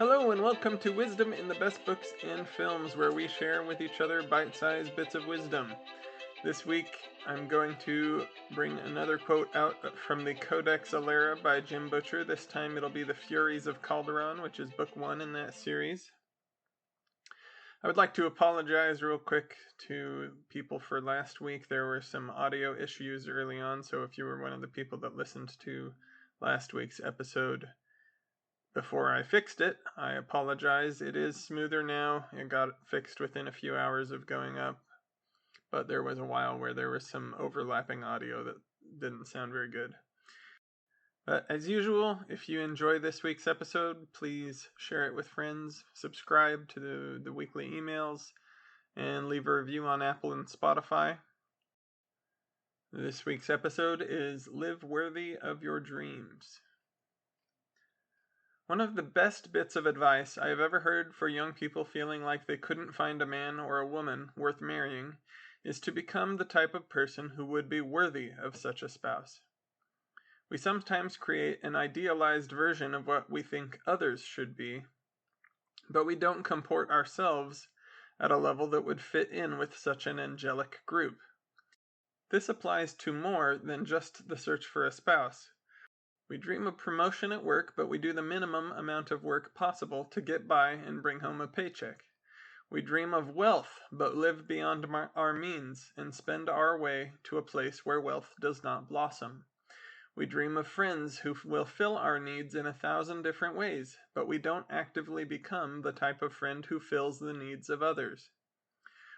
Hello and welcome to Wisdom in the Best Books and Films, where we share with each other bite-sized bits of wisdom. This week, I'm going to bring another quote out from the Codex Alera by Jim Butcher. This time it'll be The Furies of Calderon, which is book 1 in that series. I would like to apologize real quick to people for last week. There were some audio issues early on, so if you were one of the people that listened to last week's episode before I fixed it, I apologize. It is smoother now. It got fixed within a few hours of going up, but there was a while where there was some overlapping audio that didn't sound very good. But as usual, if you enjoy this week's episode, please share it with friends, subscribe to the weekly emails, and leave a review on Apple and Spotify. This week's episode is Live Worthy of Your Dreams. One of the best bits of advice I have ever heard for young people feeling like they couldn't find a man or a woman worth marrying is to become the type of person who would be worthy of such a spouse. We sometimes create an idealized version of what we think others should be, but we don't comport ourselves at a level that would fit in with such an angelic group. This applies to more than just the search for a spouse. We dream of promotion at work, but we do the minimum amount of work possible to get by and bring home a paycheck. We dream of wealth, but live beyond our means and spend our way to a place where wealth does not blossom. We dream of friends who will fill our needs in 1,000 different ways, but we don't actively become the type of friend who fills the needs of others.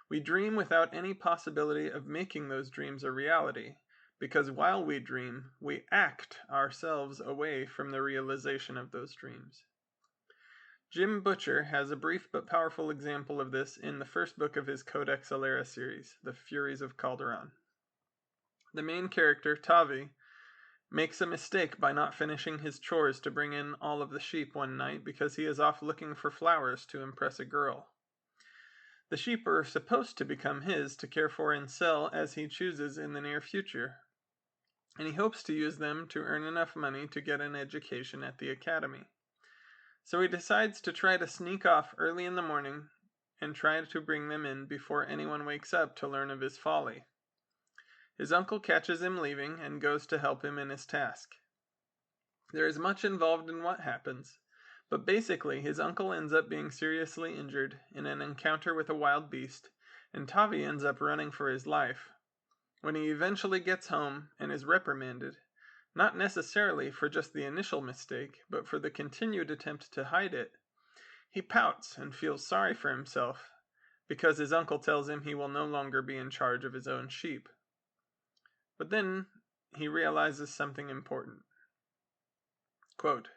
We dream without any possibility of making those dreams a reality, because while we dream, we act ourselves away from the realization of those dreams. Jim Butcher has a brief but powerful example of this in the first book of his Codex Alera series, The Furies of Calderon. The main character, Tavi, makes a mistake by not finishing his chores to bring in all of the sheep one night because he is off looking for flowers to impress a girl. The sheep are supposed to become his to care for and sell as he chooses in the near future, and he hopes to use them to earn enough money to get an education at the academy. So he decides to try to sneak off early in the morning and try to bring them in before anyone wakes up to learn of his folly. His uncle catches him leaving and goes to help him in his task. There is much involved in what happens, but basically his uncle ends up being seriously injured in an encounter with a wild beast, and Tavi ends up running for his life. When he eventually gets home and is reprimanded, not necessarily for just the initial mistake, but for the continued attempt to hide it, he pouts and feels sorry for himself because his uncle tells him he will no longer be in charge of his own sheep. But then he realizes something important. Quote,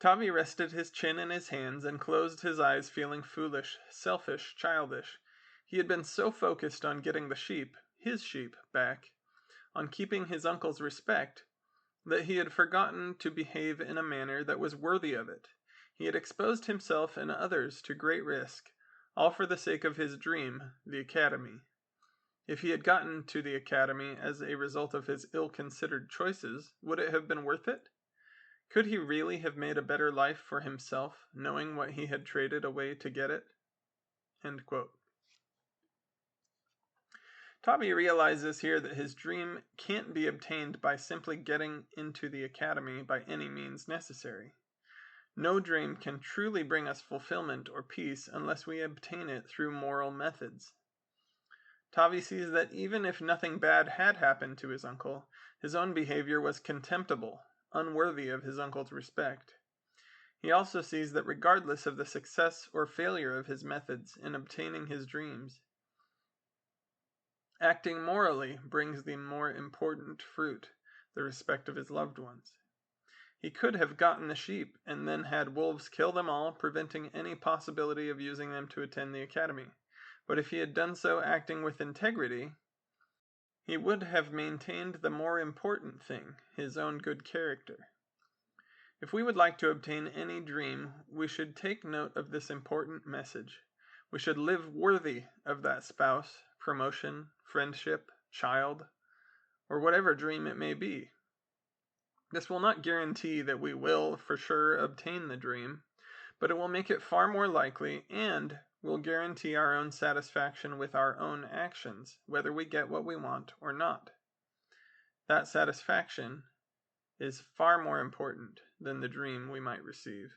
Tavi rested his chin in his hands and closed his eyes, feeling foolish, selfish, childish. He had been so focused on getting the sheep, his sheep, back, on keeping his uncle's respect, that he had forgotten to behave in a manner that was worthy of it. He had exposed himself and others to great risk, all for the sake of his dream, the academy. If he had gotten to the academy as a result of his ill-considered choices, would it have been worth it? Could he really have made a better life for himself, knowing what he had traded away to get it? End quote. Tavi realizes here that his dream can't be obtained by simply getting into the academy by any means necessary. No dream can truly bring us fulfillment or peace unless we obtain it through moral methods. Tavi sees that even if nothing bad had happened to his uncle, his own behavior was contemptible, unworthy of his uncle's respect. He also sees that regardless of the success or failure of his methods in obtaining his dreams, acting morally brings the more important fruit, the respect of his loved ones. He could have gotten the sheep and then had wolves kill them all, preventing any possibility of using them to attend the academy. But if he had done so acting with integrity, he would have maintained the more important thing, his own good character. If we would like to obtain any dream, we should take note of this important message. We should live worthy of that spouse, promotion, friendship, child, or whatever dream it may be. This will not guarantee that we will, for sure, obtain the dream, but it will make it far more likely and will guarantee our own satisfaction with our own actions, whether we get what we want or not. That satisfaction is far more important than the dream we might receive.